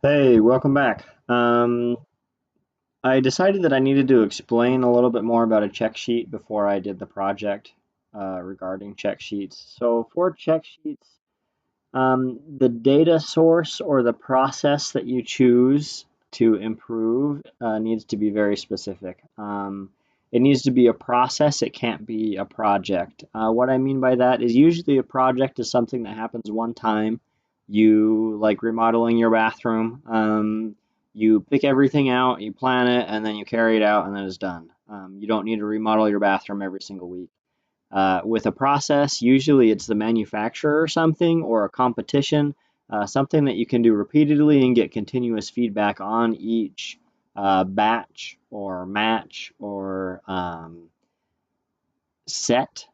Hey, welcome back. I decided that I needed to explain a little bit more about a check sheet before I did the project regarding check sheets. So for check sheets, the data source or the process that you choose to improve needs to be very specific. It needs to be a process, it can't be a project. What I mean by that is usually a project is something that happens one time. You like remodeling your bathroom. You pick everything out, you plan it, and then you carry it out, and then it's done. You don't need to remodel your bathroom every single week. With a process, usually it's the manufacturer or something or a competition, something that you can do repeatedly and get continuous feedback on each batch or match or set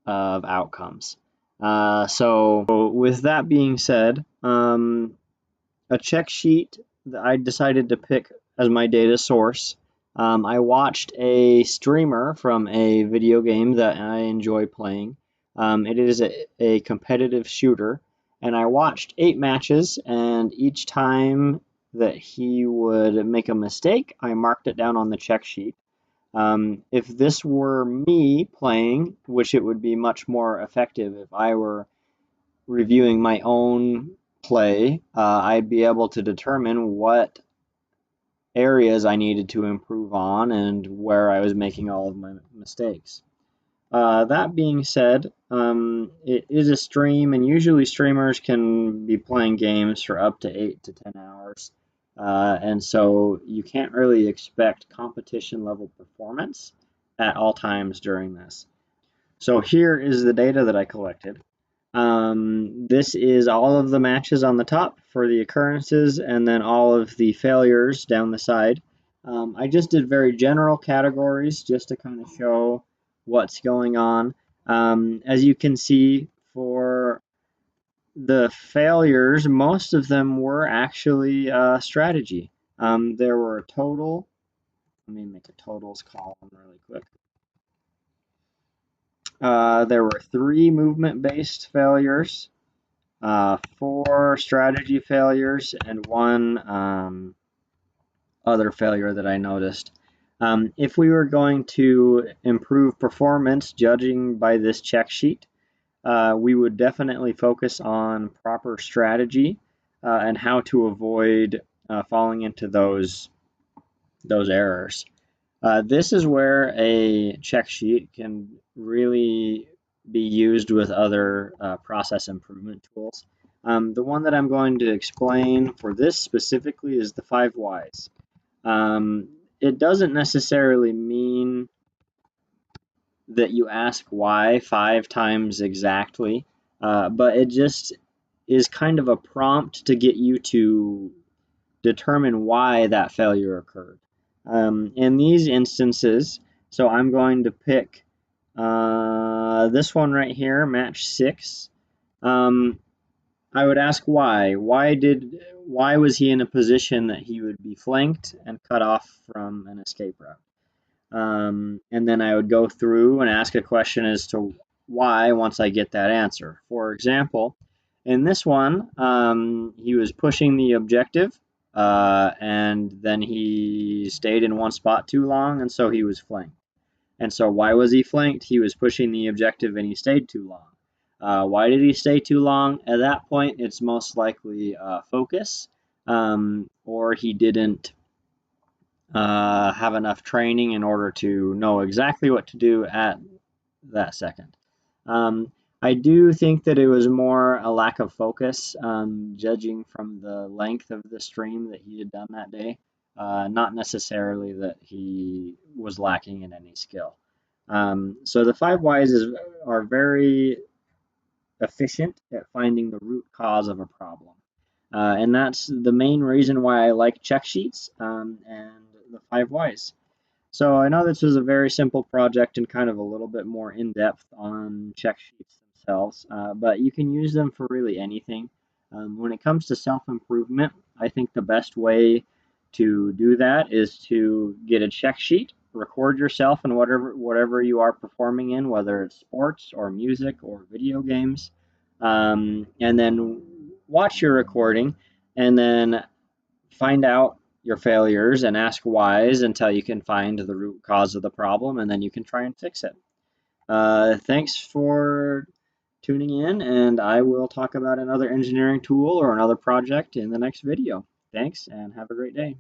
of outcomes. So, with that being said, a check sheet that I decided to pick as my data source. I watched a streamer from a video game that I enjoy playing. It is a competitive shooter, and I watched 8 matches, and each time that he would make a mistake, I marked it down on the check sheet. If this were me playing, which it would be much more effective if I were reviewing my own play, I'd be able to determine what areas I needed to improve on and where I was making all of my mistakes. That being said, it is a stream, and usually streamers can be playing games for up to 8 to 10 hours. And so you can't really expect competition level performance at all times during this. So here is the data that I collected. This is all of the matches on the top for the occurrences and then all of the failures down the side. I just did very general categories just to kind of show what's going on. As you can see, for the failures, most of them were actually strategy. There were a total, let me make a totals column really quick. There were 3 movement-based failures, 4 strategy failures, and one other failure that I noticed. If we were going to improve performance, judging by this check sheet, we would definitely focus on proper strategy and how to avoid falling into those errors. This is where a check sheet can really be used with other process improvement tools. The one that I'm going to explain for this specifically is the 5 whys. It doesn't necessarily mean that you ask why 5 times exactly, but it just is kind of a prompt to get you to determine why that failure occurred. In these instances, so I'm going to pick this one right here, match 6. Um, I would ask why. Why was he in a position that he would be flanked and cut off from an escape route? And then I would go through and ask a question as to why once I get that answer. For example, in this one, he was pushing the objective, and then he stayed in one spot too long, and so he was flanked. And so, why was he flanked? He was pushing the objective and he stayed too long. Why did he stay too long? At that point, it's most likely focus, or he didn't have enough training in order to know exactly what to do at that second. Um, I do think that it was more a lack of focus, judging from the length of the stream that he had done that day, not necessarily that he was lacking in any skill. So the 5 whys are very efficient at finding the root cause of a problem. And that's the main reason why I like check sheets and the 5 whys. So I know this was a very simple project and kind of a little bit more in depth on check sheets themselves, but you can use them for really anything. When it comes to self improvement, I think the best way to do that is to get a check sheet, record yourself in whatever you are performing in, whether it's sports or music or video games, and then watch your recording, and then find out your failures and ask whys until you can find the root cause of the problem, and then you can try and fix it. Thanks for tuning in, and I will talk about another engineering tool or another project in the next video. Thanks, and have a great day.